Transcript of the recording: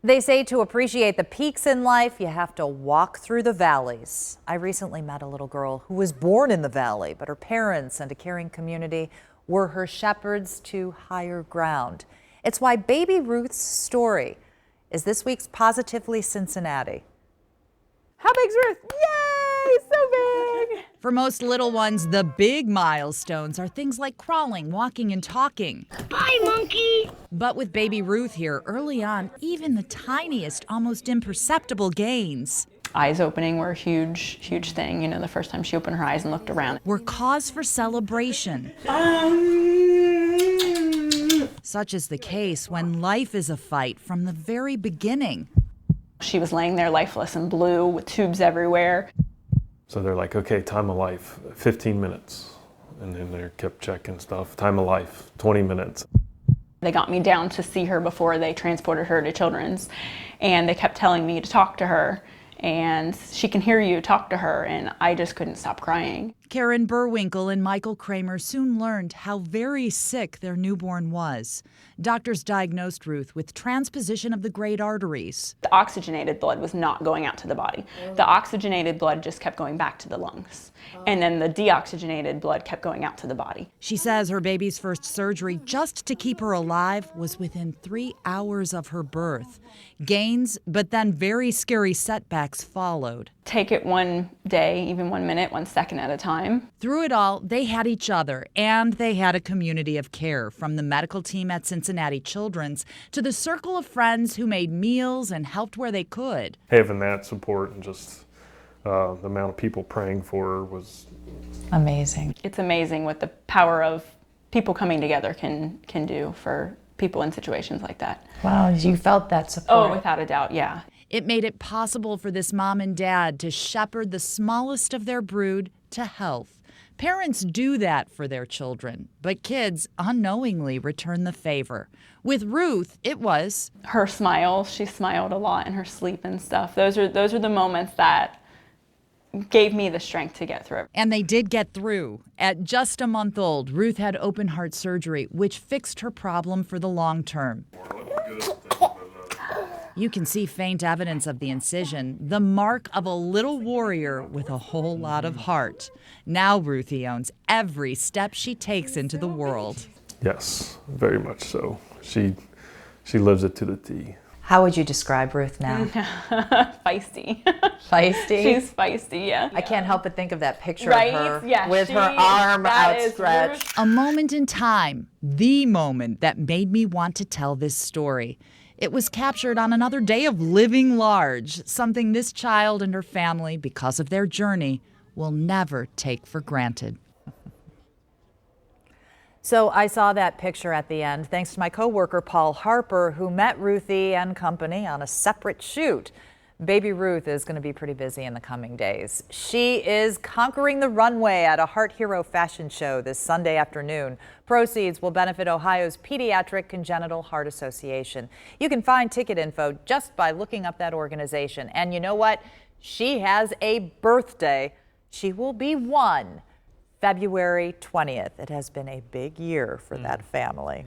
They say to appreciate the peaks in life, you have to walk through the valleys. I recently met a little girl who was born in the valley, but her parents and a caring community were her shepherds to higher ground. It's why baby Ruth's story is this week's Positively Cincinnati. How big's Ruth? Yay, so big! For most little ones, the big milestones are things like crawling, walking, and talking. Bye, monkey! But with baby Ruth here, early on, even the tiniest, almost imperceptible gains Eyes opening were a huge, huge thing. You know, the first time she opened her eyes and looked around were cause for celebration. Such is the case when life is a fight from the very beginning. She was laying there lifeless and blue with tubes everywhere. So they're like, okay, time of life, 15 minutes. And then they kept checking stuff. Time of life, 20 minutes. They got me down to see her before they transported her to Children's. And they kept telling me to talk to her. And she can hear you, talk to her. And I just couldn't stop crying. Karen Burwinkel and Michael Kramer soon learned how very sick their newborn was. Doctors diagnosed Ruth with transposition of the Great Arteries. The oxygenated blood was not going out to the body. The oxygenated blood just kept going back to the lungs. And then the deoxygenated blood kept going out to the body. She says her baby's first surgery just to keep her alive was within 3 hours of her birth. Gains, but then very scary setbacks followed. Take it one day, even 1 minute, 1 second at a time. Through it all, they had each other, and they had a community of care, from the medical team at Cincinnati Children's to the circle of friends who made meals and helped where they could. Having that support and just the amount of people praying for her was amazing. It's amazing what the power of people coming together can do for people in situations like that. Wow, you felt that support. Oh, without a doubt, yeah. It made it possible for this mom and dad to shepherd the smallest of their brood to health. Parents do that for their children, but kids unknowingly return the favor. With Ruth, it was her smile. She smiled a lot in her sleep and stuff. Those are the moments that gave me the strength to get through it. And they did get through. At just a month old, Ruth had open heart surgery, which fixed her problem for the long term. You can see faint evidence of the incision, the mark of a little warrior with a whole lot of heart. Now Ruthie owns every step she takes into the world. yes, very much so. She lives it to the T. How would you describe Ruth now? Feisty. Feisty? She's feisty, yeah. I can't help but think of that picture Right? of her Yeah, with her arm outstretched. Ruth. A moment in time, the moment that made me want to tell this story. It was captured on another day of living large, something this child and her family, because of their journey, will never take for granted. So I saw that picture at the end thanks to my coworker Paul Harper, who met Ruthie and company on a separate shoot. Baby Ruth is going to be pretty busy in the coming days. She is conquering the runway at a Heart Hero fashion show this Sunday afternoon. Proceeds will benefit Ohio's Pediatric Congenital Heart Association. You can find ticket info just by looking up that organization. And you know what? She has a birthday. She will be 1, February 20th. It has been a big year for that family.